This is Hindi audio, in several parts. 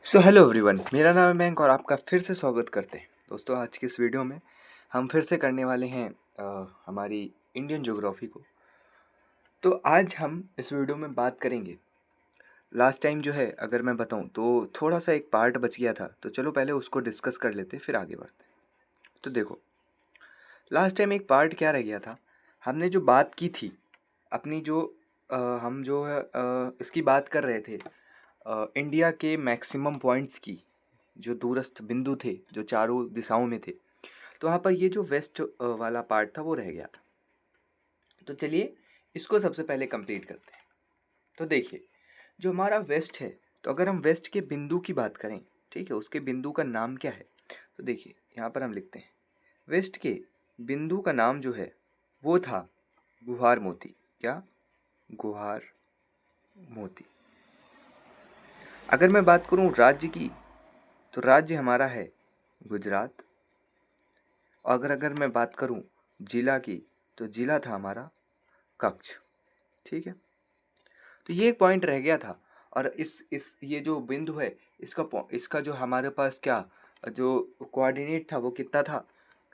हेलो एवरीवन, मेरा नाम है मयंक और आपका फिर से स्वागत करते हैं। दोस्तों, आज की इस वीडियो में हम फिर से करने वाले हैं हमारी इंडियन ज्योग्राफी को। तो आज हम इस वीडियो में बात करेंगे। लास्ट टाइम जो है, अगर मैं बताऊं तो थोड़ा सा एक पार्ट बच गया था, तो चलो पहले उसको डिस्कस कर लेते फिर आगे बढ़ते हैं। तो देखो, लास्ट टाइम एक पार्ट क्या रह गया था। हमने जो बात की थी अपनी जो हम जो है इसकी बात कर रहे थे, इंडिया के मैक्सिमम पॉइंट्स की, जो दूरस्थ बिंदु थे जो चारों दिशाओं में थे। तो वहाँ पर ये जो वेस्ट वाला पार्ट था वो रह गया था। तो चलिए इसको सबसे पहले कंप्लीट करते हैं। तो देखिए, जो हमारा वेस्ट है, तो अगर हम वेस्ट के बिंदु की बात करें, ठीक है, उसके बिंदु का नाम क्या है। तो देखिए यहाँ पर हम लिखते हैं वेस्ट के बिंदु का नाम जो है वो था गुहार मोती। क्या? गुहार मोती। अगर मैं बात करूँ राज्य की, तो राज्य हमारा है गुजरात। और अगर अगर मैं बात करूँ जिला की, तो जिला था हमारा कच्छ। ठीक है, तो ये एक पॉइंट रह गया था। और इस ये जो बिंदु है, इसका जो हमारे पास क्या जो कोऑर्डिनेट था वो कितना था,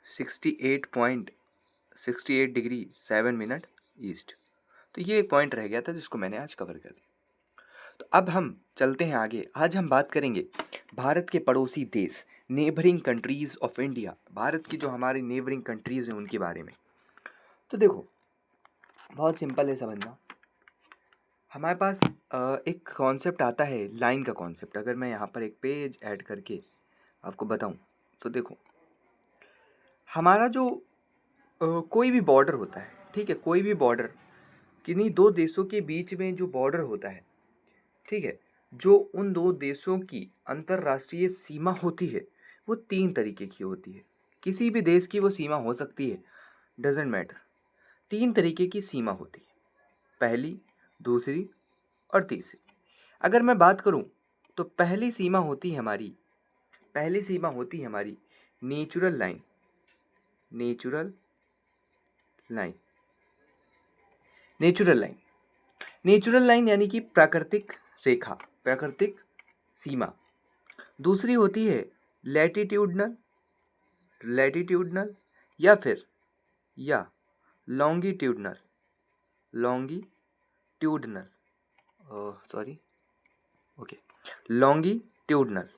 68.68 डिग्री 7 मिनट ईस्ट। तो ये एक पॉइंट रह गया था जिसको मैंने आज कवर कर दिया। तो अब हम चलते हैं आगे। आज हम बात करेंगे भारत के पड़ोसी देश, neighbouring countries of India. Bharat की जो हमारी नेबरिंग कंट्रीज़ हैं उनके बारे में। तो देखो, बहुत सिंपल है समझना। हमारे पास एक कॉन्सेप्ट आता है लाइन का कॉन्सेप्ट। अगर मैं यहाँ पर एक पेज ऐड करके आपको बताऊँ, तो देखो, हमारा जो कोई भी बॉर्डर होता है, ठीक है, कोई भी बॉर्डर, किन्हीं दो देशों के बीच में जो बॉर्डर होता है, ठीक है, जो उन दो देशों की अंतर्राष्ट्रीय सीमा होती है, वो तीन तरीके की होती है। किसी भी देश की वो सीमा हो सकती है, डजेंट मैटर। तीन तरीके की सीमा होती है, पहली, दूसरी और तीसरी। अगर मैं बात करूं, तो पहली सीमा होती है हमारी natural line. Natural line. Natural line. Natural line यानी कि प्राकृतिक रेखा, प्राकृतिक सीमा। दूसरी होती है लैटिट्यूडनल, लैटिट्यूडनल या longitudinal, longitudinal, sorry, okay, longitudinal.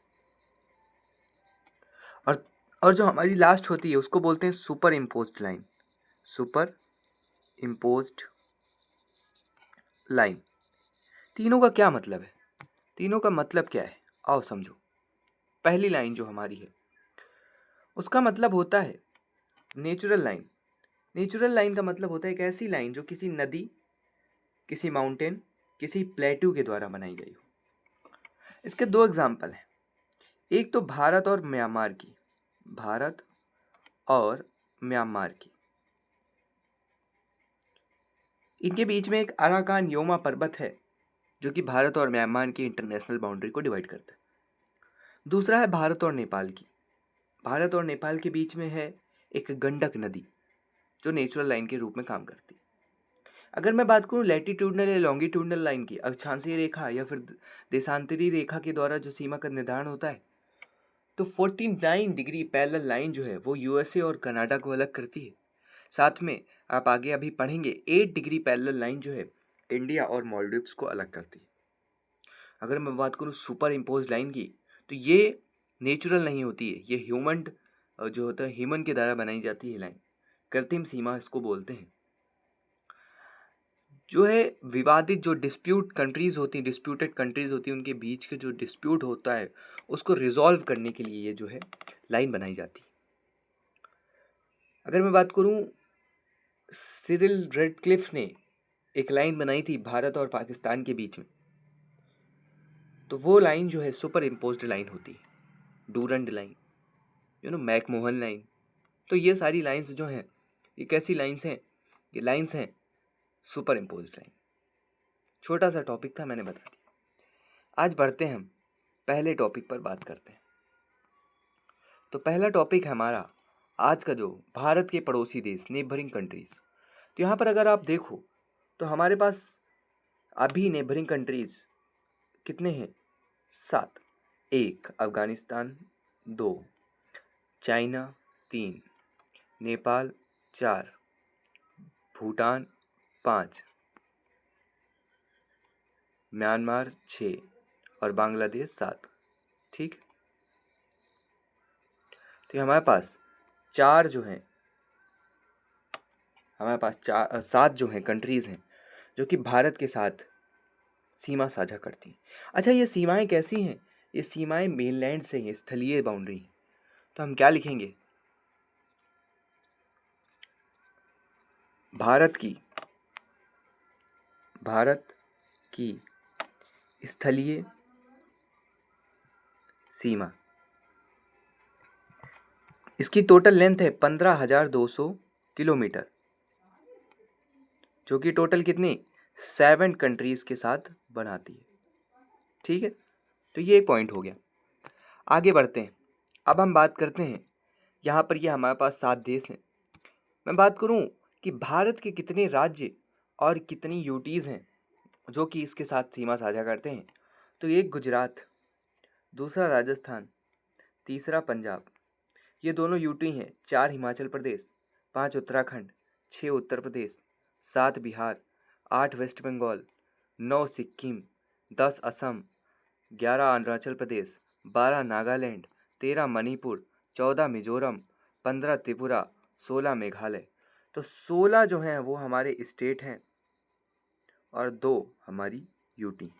और और जो हमारी लास्ट होती है उसको बोलते हैं super imposed line. Super imposed line. तीनों का क्या मतलब है? तीनों का मतलब क्या है, आओ समझो। पहली लाइन जो हमारी है उसका मतलब होता है नेचुरल लाइन। नेचुरल लाइन का मतलब होता है एक ऐसी लाइन जो किसी नदी, किसी माउंटेन, किसी प्लेट्यू के द्वारा बनाई गई हो। इसके दो एग्जाम्पल हैं। एक तो भारत और म्यांमार की, भारत और म्यांमार की। इनके बीच में एक अराकान योमा पर्वत है जो कि भारत और म्यांमार की इंटरनेशनल बाउंड्री को डिवाइड करता है। दूसरा है भारत और नेपाल की। भारत और नेपाल के बीच में है एक गंडक नदी जो नेचुरल लाइन के रूप में काम करती है। अगर मैं बात करूं लैटिट्यूडनल या लॉन्गिट्यूडनल लाइन की, अक्षांशीय रेखा या फिर देशांतरी रेखा के द्वारा जो सीमा का निर्धारण होता है, तो 49 डिग्री पैरेलल लाइन जो है वो यूएसए और कनाडा को अलग करती है। साथ में आप आगे अभी पढ़ेंगे 8 डिग्री पैरेलल लाइन जो है इंडिया और मालदीव्स को अलग करती है। अगर मैं बात करूँ सुपर इम्पोज लाइन की, तो ये नेचुरल नहीं होती है, ये ह्यूमन जो होता है, ह्यूमन के द्वारा बनाई जाती है लाइन। कृत्रिम सीमा इसको बोलते हैं। जो है विवादित जो डिस्प्यूटेड कंट्रीज होती हैं, उनके बीच के जो डिस्प्यूट होता है उसको रिजॉल्व करने के लिए ये जो है लाइन बनाई जाती है। अगर मैं बात करूं, सिरिल रेडक्लिफ ने एक लाइन बनाई थी भारत और पाकिस्तान के बीच में, तो वो लाइन जो है सुपर इम्पोज्ड लाइन होती है। Durand line, McMahon line. तो ये सारी लाइंस जो हैं, ये कैसी लाइंस हैं? ये लाइंस हैं सुपर इम्पोज्ड लाइन। छोटा सा टॉपिक था, मैंने बता दिया। आज बढ़ते हैं, हम पहले टॉपिक पर बात करते हैं। तो पहला टॉपिक है हमारा आज का जो भारत के पड़ोसी देश, नेबरिंग कंट्रीज़। तो यहाँ पर अगर आप देखो, तो हमारे पास अभी नेबरिंग कंट्रीज़ कितने हैं? 7। 1, अफगानिस्तान 2, चाइना 3, नेपाल 4, भूटान 5, म्यांमार 6 और बांग्लादेश 7। ठीक, तो ये हमारे पास चार जो हैं, हमारे पास 7 जो हैं कंट्रीज़ हैं जो कि भारत के साथ सीमा साझा करती हैं। अच्छा, ये सीमाएं कैसी हैं? ये सीमाएं मेनलैंड से हैं, स्थलीय बाउंड्री हैं। तो हम क्या लिखेंगे? भारत की स्थलीय सीमा, इसकी टोटल लेंथ है 15,200 किलोमीटर, जो कि टोटल कितनी 7 कंट्रीज़ के साथ बनाती है। ठीक है, तो ये एक पॉइंट हो गया। आगे बढ़ते हैं। अब हम बात करते हैं, यहाँ पर ये हमारे पास 7 देश हैं। मैं बात करूँ कि भारत के कितने राज्य और कितनी यूटीज़ हैं जो कि इसके साथ सीमा साझा करते हैं। तो एक गुजरात, दूसरा राजस्थान, तीसरा पंजाब, ये दोनों यूटी हैं। 4 हिमाचल प्रदेश, 5 उत्तराखंड, 6 उत्तर प्रदेश, 7 बिहार, 8 वेस्ट बंगाल, 9 सिक्किम, 10 असम, 11 अरुणाचल प्रदेश, 12 नागालैंड, 13 मणिपुर, 14 मिजोरम, 15 त्रिपुरा, 16 मेघालय। तो 16 जो हैं वो हमारे स्टेट हैं और 2 हमारी यूटी,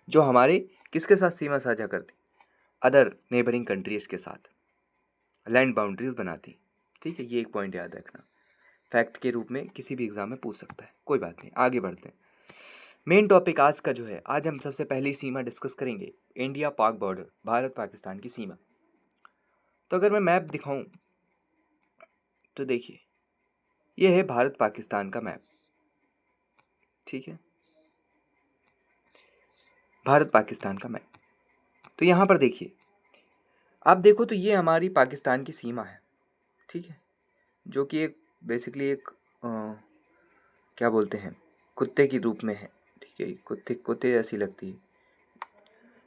जो हमारे किसके साथ सीमा साझा करती? अदर नेबरिंग कंट्रीज़ के साथ लैंड बाउंड्रीज बनाती। ठीक है, ये एक पॉइंट याद रखना, फैक्ट के रूप में किसी भी एग्जाम में पूछ सकता है। कोई बात नहीं, आगे बढ़ते हैं। मेन टॉपिक आज का जो है, आज हम सबसे पहली सीमा डिस्कस करेंगे, इंडिया पाक बॉर्डर, भारत पाकिस्तान की सीमा। तो अगर मैं मैप दिखाऊं तो देखिए, ये है भारत पाकिस्तान का मैप। ठीक है, भारत पाकिस्तान का मैप। तो यहाँ पर देखिए, आप देखो तो ये हमारी पाकिस्तान की सीमा है। ठीक है, जो कि एक बेसिकली एक क्या बोलते हैं, कुत्ते की रूप में है। ठीक है, कुत्ते जैसी लगती है।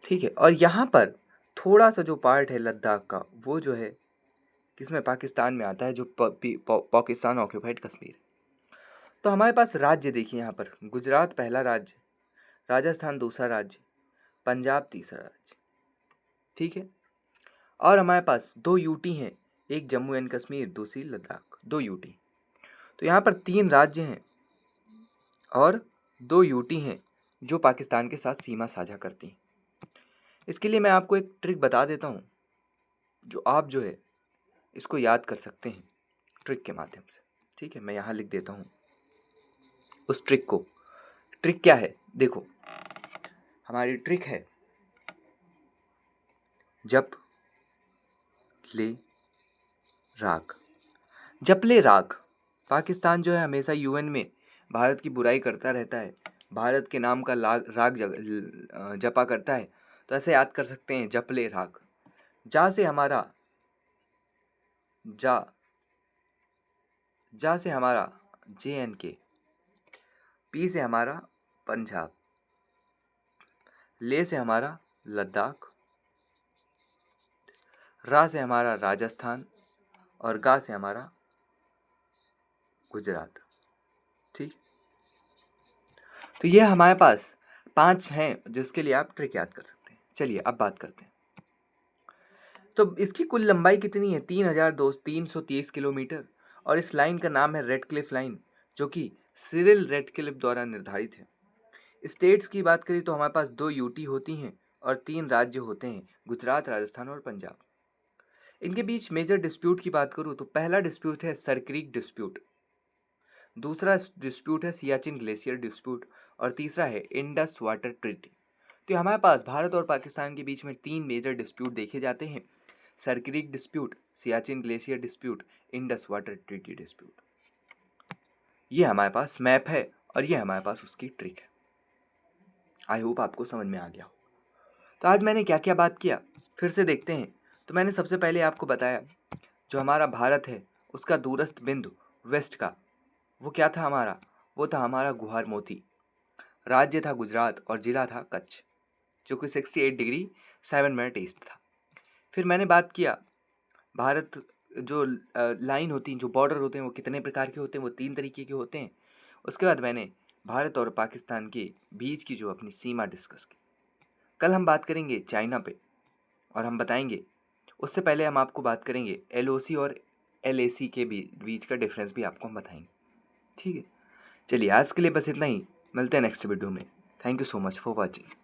ठीक है, और यहाँ पर थोड़ा सा जो पार्ट है लद्दाख का, वो जो है किसमें, पाकिस्तान में आता है, जो पाकिस्तान ऑक्यूपाइड कश्मीर। तो हमारे पास राज्य देखिए, यहाँ पर गुजरात पहला राज्य, राजस्थान दूसरा राज्य, पंजाब तीसरा राज्य। ठीक है, और हमारे पास 2 यूटी हैं, एक जम्मू एंड कश्मीर, दूसरी लद्दाख, 2 यूटी। तो यहाँ पर 3 राज्य हैं और 2 यूटी हैं जो पाकिस्तान के साथ सीमा साझा करती हैं। इसके लिए मैं आपको एक ट्रिक बता देता हूँ, जो आप जो है इसको याद कर सकते हैं ट्रिक के माध्यम से। ठीक है, मैं यहाँ लिख देता हूँ उस ट्रिक को। ट्रिक क्या है? देखो, हमारी ट्रिक है जप ले राग। जप ले राग। पाकिस्तान जो है हमेशा यूएन में भारत की बुराई करता रहता है, भारत के नाम का राग जपा करता है। तो ऐसे याद कर सकते हैं, जप ले राग। जा से हमारा जा, जा से हमारा JNK, पी से हमारा पंजाब, ले से हमारा लद्दाख, रा से हमारा राजस्थान और गा से हमारा गुजरात। ठीक, तो ये हमारे पास 5 हैं जिसके लिए आप ट्रिक याद कर सकते हैं। चलिए अब बात करते हैं। तो इसकी कुल लंबाई कितनी है? 3,330 किलोमीटर, और इस लाइन का नाम है रेड क्लिफ लाइन, जो कि सिरिल रेडक्लिफ द्वारा निर्धारित है। स्टेट्स की बात करें तो हमारे पास 2 यूटी होती हैं और 3 राज्य होते हैं, गुजरात, राजस्थान और पंजाब। इनके बीच मेजर डिस्प्यूट की बात करूँ तो पहला डिस्प्यूट है सर क्रीक डिस्प्यूट, दूसरा डिस्प्यूट है सियाचिन ग्लेशियर डिस्प्यूट और तीसरा है इंडस वाटर ट्रीटी। तो हमारे पास भारत और पाकिस्तान के बीच में 3 मेजर डिस्प्यूट देखे जाते हैं, sir creek dispute, Siachen glacier dispute, Indus water treaty dispute. ये हमारे पास मैप है और ये हमारे पास उसकी ट्रिक है। आई होप आपको समझ में आ गया हो। तो आज मैंने क्या क्या बात किया, फिर से देखते हैं। तो मैंने सबसे पहले आपको बताया, जो हमारा भारत है उसका दूरस्थ बिंदु वेस्ट का, वो क्या था हमारा? वो था हमारा गुहार मोती। राज्य था गुजरात और जिला था कच्छ। जो कि 68 डिग्री 7 मिनट ईस्ट था। फिर मैंने बात किया भारत जो लाइन होती हैं, जो बॉर्डर होते हैं वो कितने प्रकार के होते हैं, वो 3 तरीके के होते हैं। उसके बाद मैंने भारत और पाकिस्तान के बीच की जो अपनी सीमा डिस्कस की। कल हम बात करेंगे चाइना पे और हम बताएंगे, उससे पहले हम आपको बात करेंगे LOC और LAC के बीच का डिफरेंस भी आपको हम बताएंगे। ठीक है, चलिए आज के लिए बस इतना ही, मिलते हैं नेक्स्ट वीडियो में। Thank you so much for watching.